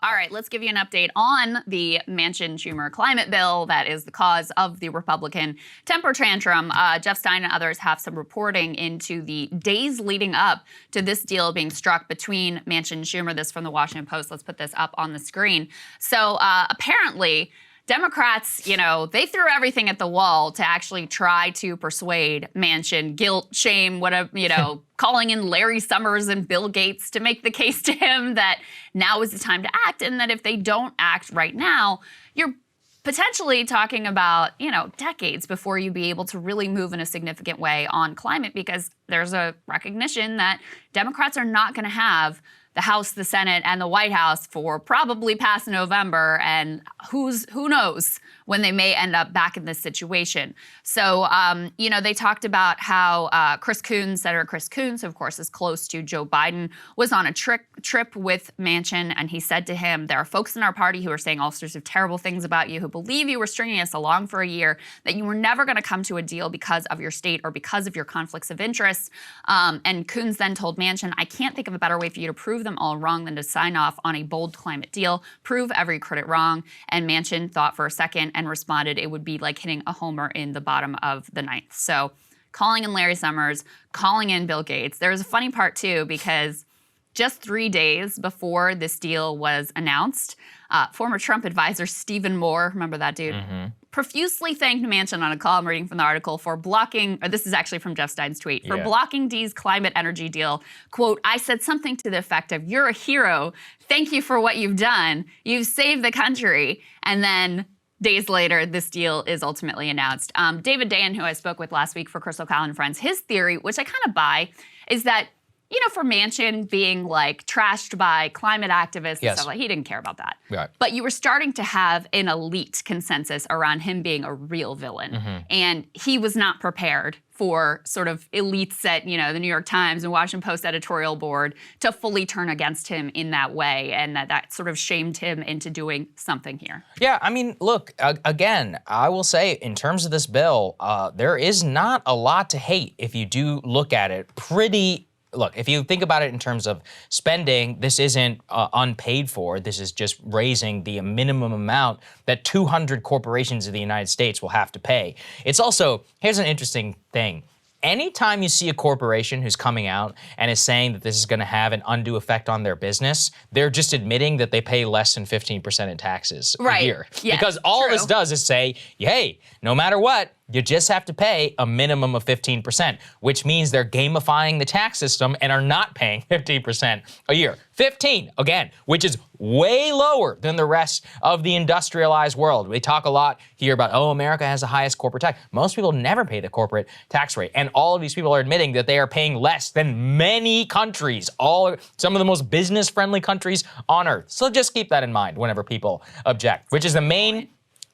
All right, let's give you an update on the Manchin-Schumer climate bill that is the cause of the Republican temper tantrum. Jeff Stein and others have some reporting into the days leading up to this deal being struck between Manchin and Schumer. This from the Washington Post. Let's put this up on the screen. So apparently, Democrats, they threw everything at the wall to actually try to persuade Manchin, guilt, shame, whatever, calling in Larry Summers and Bill Gates to make the case to him that now is the time to act, and that if they don't act right now, you're potentially talking about, decades before you be able to really move in a significant way on climate, because there's a recognition that Democrats are not going to have the House, the Senate, and the White House for probably past November, and who knows when they may end up back in this situation. So, they talked about how Senator Chris Coons, who of course is close to Joe Biden, was on a trip with Manchin, and he said to him, there are folks in our party who are saying all sorts of terrible things about you, who believe you were stringing us along for a year, that you were never going to come to a deal because of your state or because of your conflicts of interest. And Coons then told Manchin, I can't think of a better way for you to prove them all wrong than to sign off on a bold climate deal, prove every critic wrong. And Manchin thought for a second and responded it would be like hitting a homer in the bottom of the ninth. So calling in Larry Summers, calling in Bill Gates. There's a funny part too, because just 3 days before this deal was announced, former Trump advisor Stephen Moore, remember that dude? Profusely thanked Manchin on a call, I'm reading from the article, for blocking, or this is actually from Jeff Stein's tweet, for blocking D's climate energy deal. Quote, I said something to the effect of, you're a hero. Thank you for what you've done. You've saved the country. And then days later, this deal is ultimately announced. David Dayen, who I spoke with last week for Krystal and Friends, his theory, which I kind of buy, is that for Manchin being trashed by climate activists and stuff, he didn't care about that. Right. But you were starting to have an elite consensus around him being a real villain. And he was not prepared for sort of elites at, the New York Times and Washington Post editorial board to fully turn against him in that way. And that sort of shamed him into doing something here. Yeah, I mean, look, again, I will say in terms of this bill, there is not a lot to hate if you do look at it Look, if you think about it in terms of spending, this isn't unpaid for. This is just raising the minimum amount that 200 corporations in the United States will have to pay. It's also, here's an interesting thing. Anytime you see a corporation who's coming out and is saying that this is going to have an undue effect on their business, they're just admitting that they pay less than 15% in taxes a year. Yes, because all this does is say, hey, no matter what, you just have to pay a minimum of 15%, which means they're gamifying the tax system and are not paying 15% a year. 15, again, which is way lower than the rest of the industrialized world. We talk a lot here about, America has the highest corporate tax. Most people never pay the corporate tax rate. And all of these people are admitting that they are paying less than many countries, some of the most business-friendly countries on earth. So just keep that in mind whenever people object, which is the main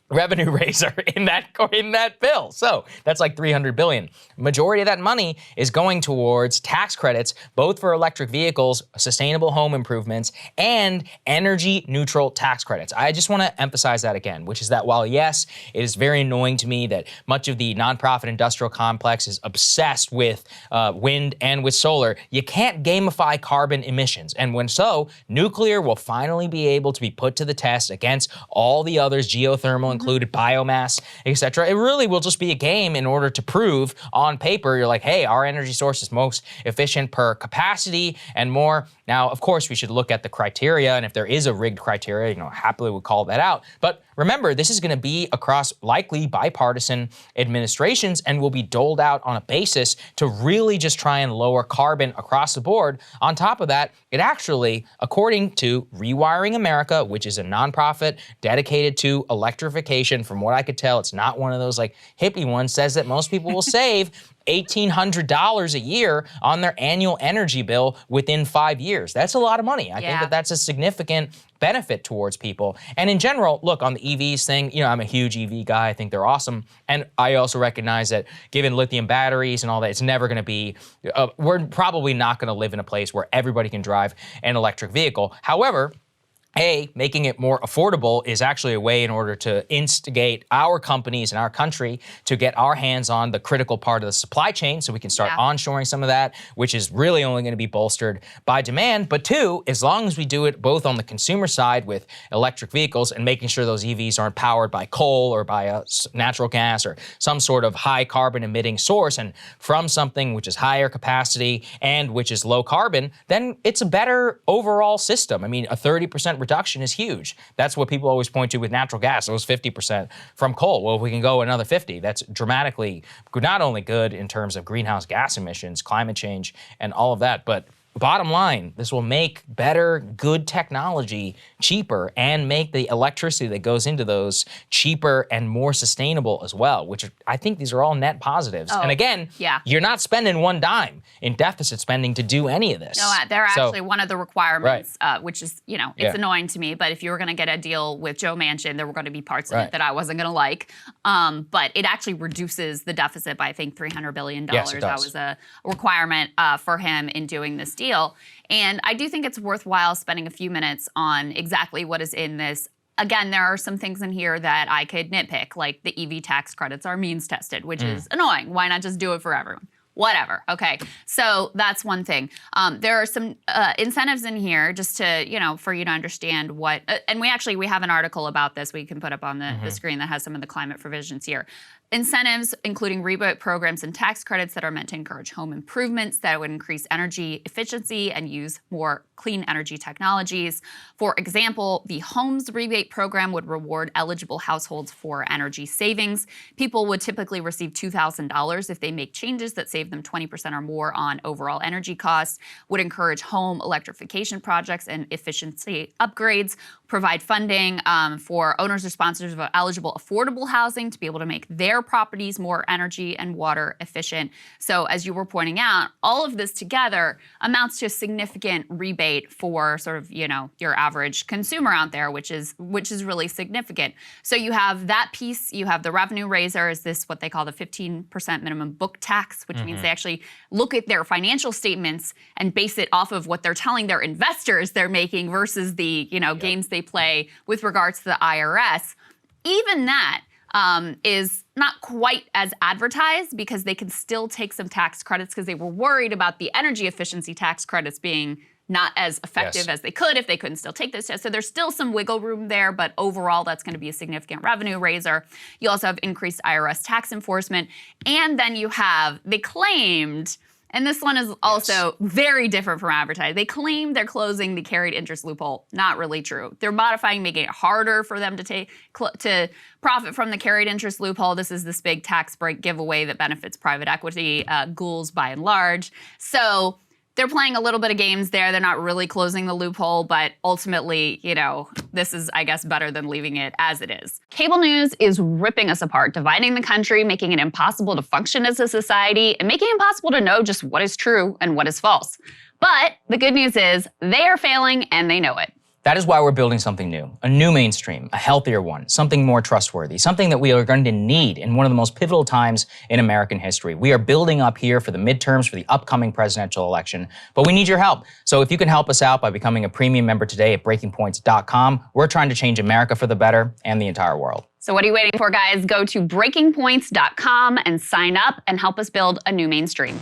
revenue raiser in that bill. So that's like $300 billion. Majority of that money is going towards tax credits, both for electric vehicles, sustainable home improvements, and energy neutral tax credits. I just want to emphasize that again, which is that while yes, it is very annoying to me that much of the nonprofit industrial complex is obsessed with wind and with solar, you can't gamify carbon emissions. And when so, nuclear will finally be able to be put to the test against all the others, geothermal included, biomass, etc. It really will just be a game in order to prove on paper, you're like, hey, our energy source is most efficient per capacity and more. Now, of course, we should look at the criteria, and if there is a rigged criteria, happily we'll call that out. But remember, this is going to be across likely bipartisan administrations and will be doled out on a basis to really just try and lower carbon across the board. On top of that, it actually, according to Rewiring America, which is a nonprofit dedicated to electrification, from what I could tell, it's not one of those hippie ones, says that most people will save $1,800 a year on their annual energy bill within 5 years. That's a lot of money. I think that that's a significant benefit towards people. And in general, look, on the EVs thing, I'm a huge EV guy. I think they're awesome. And I also recognize that given lithium batteries and all that, it's never going to be, we're probably not going to live in a place where everybody can drive an electric vehicle. However, making it more affordable is actually a way in order to instigate our companies and our country to get our hands on the critical part of the supply chain so we can start onshoring some of that, which is really only going to be bolstered by demand. But two, as long as we do it both on the consumer side with electric vehicles and making sure those EVs aren't powered by coal or by a natural gas or some sort of high carbon emitting source and from something which is higher capacity and which is low carbon, then it's a better overall system. I mean, a 30% reduction is huge. That's what people always point to with natural gas. It was 50% from coal. Well, if we can go another 50, that's dramatically not only good in terms of greenhouse gas emissions, climate change, and all of that, but bottom line, this will make better, good technology cheaper and make the electricity that goes into those cheaper and more sustainable as well, which I think these are all net positives. And again, you're not spending one dime in deficit spending to do any of this. No, they're actually one of the requirements, which is, it's annoying to me, but if you were going to get a deal with Joe Manchin, there were going to be parts of it that I wasn't going to like. But it actually reduces the deficit by, I think, $300 billion. Yes, it does. That was a requirement for him in doing this deal. And I do think it's worthwhile spending a few minutes on exactly what is in this. Again, there are some things in here that I could nitpick, like the EV tax credits are means tested, which is annoying. Why not just do it for everyone? Whatever. Okay. So that's one thing. There are some incentives in here just to, for you to understand what, and we have an article about this we can put up on the screen that has some of the climate provisions here. Incentives, including rebate programs and tax credits that are meant to encourage home improvements that would increase energy efficiency and use more clean energy technologies. For example, the Homes Rebate Program would reward eligible households for energy savings. People would typically receive $2,000 if they make changes that save them 20% or more on overall energy costs, would encourage home electrification projects and efficiency upgrades, provide funding for owners or sponsors of eligible affordable housing to be able to make their properties more energy and water efficient. So as you were pointing out, all of this together amounts to a significant rebate for sort of, your average consumer out there, which is really significant. So you have that piece, you have the revenue raiser, is this what they call the 15% minimum book tax, which means they actually look at their financial statements and base it off of what they're telling their investors they're making versus the, games they play with regards to the IRS. Even that is not quite as advertised because they can still take some tax credits because they were worried about the energy efficiency tax credits being not as effective as they could if they couldn't still take this test. So there's still some wiggle room there, but overall that's going to be a significant revenue raiser. You also have increased IRS tax enforcement. And then they claimed, and this one is also very different from advertising. They claim they're closing the carried interest loophole. Not really true. They're modifying, making it harder for them to profit from the carried interest loophole. This is this big tax break giveaway that benefits private equity ghouls by and large. So they're playing a little bit of games there. They're not really closing the loophole, but ultimately, this is, I guess, better than leaving it as it is. Cable news is ripping us apart, dividing the country, making it impossible to function as a society, and making it impossible to know just what is true and what is false. But the good news is they are failing and they know it. That is why we're building something new, a new mainstream, a healthier one, something more trustworthy, something that we are going to need in one of the most pivotal times in American history. We are building up here for the midterms, for the upcoming presidential election, but we need your help. So if you can help us out by becoming a premium member today at breakingpoints.com, we're trying to change America for the better and the entire world. So what are you waiting for, guys? Go to breakingpoints.com and sign up and help us build a new mainstream.